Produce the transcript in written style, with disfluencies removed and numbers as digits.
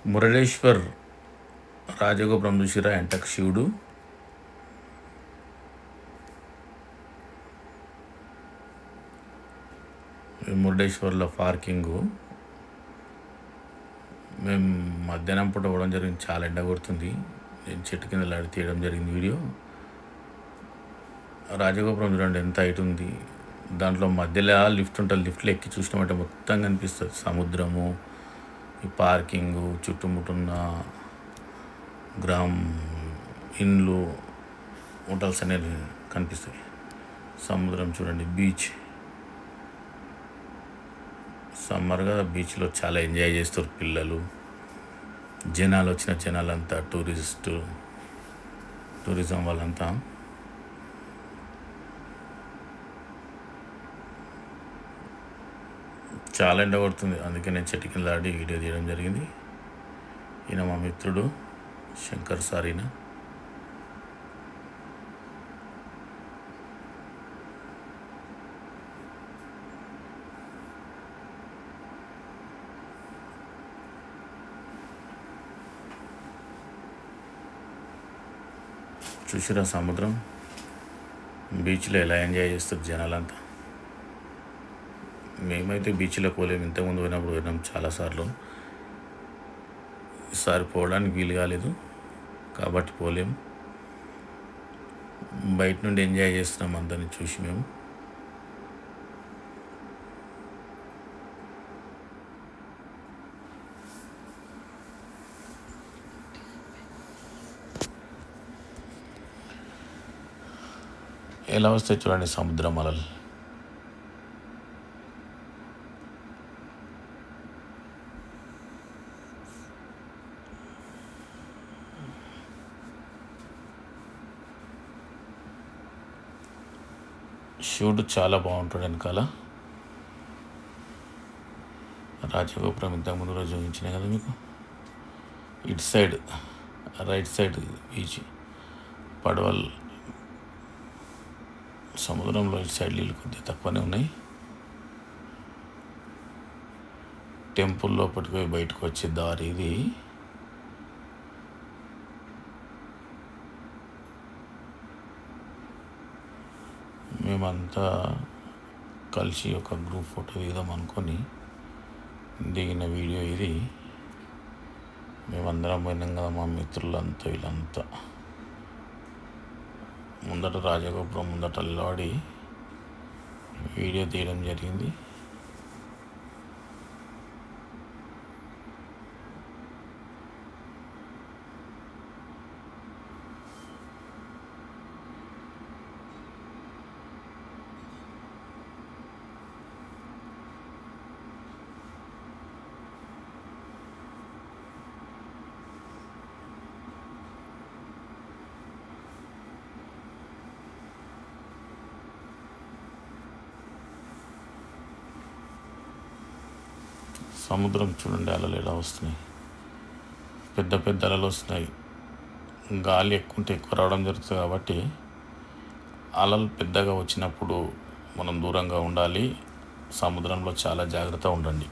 మురళేశ్వర్ రాజగోపురం చూసిరా ఎంటకు శివుడు. మురుడేశ్వర్లో పార్కింగు. మేము మధ్యాహ్నం పూట పోవడం జరిగింది, చాలా ఎండ కొడుతుంది. నేను చెట్టు కింద లాడి తీయడం జరిగింది వీడియో. రాజగోపురం చూడండి ఎంత హైట్ ఉంది. దాంట్లో మధ్యలో లిఫ్ట్ ఉంటుంది, లిఫ్ట్లో ఎక్కి చూసినామంటే మొత్తం కనిపిస్తుంది సముద్రము, ఈ పార్కింగు, చుట్టుముట్టున్న ఇండ్లు, హోటల్స్ అనేవి కనిపిస్తాయి. సముద్రం చూడండి, బీచ్. సమ్మర్ కదా, బీచ్లో చాలా ఎంజాయ్ చేస్తారు పిల్లలు, జనాలు, వచ్చిన జనాలంతా టూరిజం వాళ్ళంతా. చాలా ఎండ కొడుతుంది, అందుకే నేను చెట్టు కింద ఆడి వీడియో తీయడం జరిగింది. ఈయన మా మిత్రుడు శంకర్ సార్. ఈయన చూసిరా సముద్రం, బీచ్లో ఎలా ఎంజాయ్ చేస్తారు జనాలంతా. మేమైతే బీచ్లో పోలేము, ఇంతకుముందు పోయినప్పుడు పోయినాం చాలాసార్లు. ఈసారి పోవడానికి వీలు కాలేదు కాబట్టి పోలేము. బయట నుండి ఎంజాయ్ చేస్తున్నాం అందరిని చూసి మేము. ఎలా వస్తాయి చూడండి సముద్రం అలలు. శివుడు చాలా బాగుంటాడు వెనకాల. రాజగోపురం ఇంతకుముందు రోజు చూపించిన కదా మీకు. ఇటు సైడ్ రైట్ సైడ్ బీచ్, పడవల్. సముద్రంలో ఇటు సైడ్ నీళ్ళు కొద్దిగా తక్కువనే ఉన్నాయి. టెంపుల్ లోపలికి పోయి బయటకు వచ్చే దారి ఇది. మేమంతా కలిసి ఒక గ్రూప్ ఫోటో దిగుదాం అనుకొని దిగిన వీడియో ఇది. మేమందరం పోయినాం కదా, మా మిత్రులంతా వీళ్ళంతా. ముందట రాజగోపురం ముందట నిలబడి వీడియో తీయడం జరిగింది. సముద్రం చూడండి అలలు ఎలా వస్తున్నాయి, పెద్ద పెద్ద అలలు వస్తున్నాయి. గాలి ఎక్కువ ఉంటే ఎక్కువ రావడం జరుగుతుంది కాబట్టి అలలు పెద్దగా వచ్చినప్పుడు మనం దూరంగా ఉండాలి. సముద్రంలో చాలా జాగ్రత్తగా ఉండండి.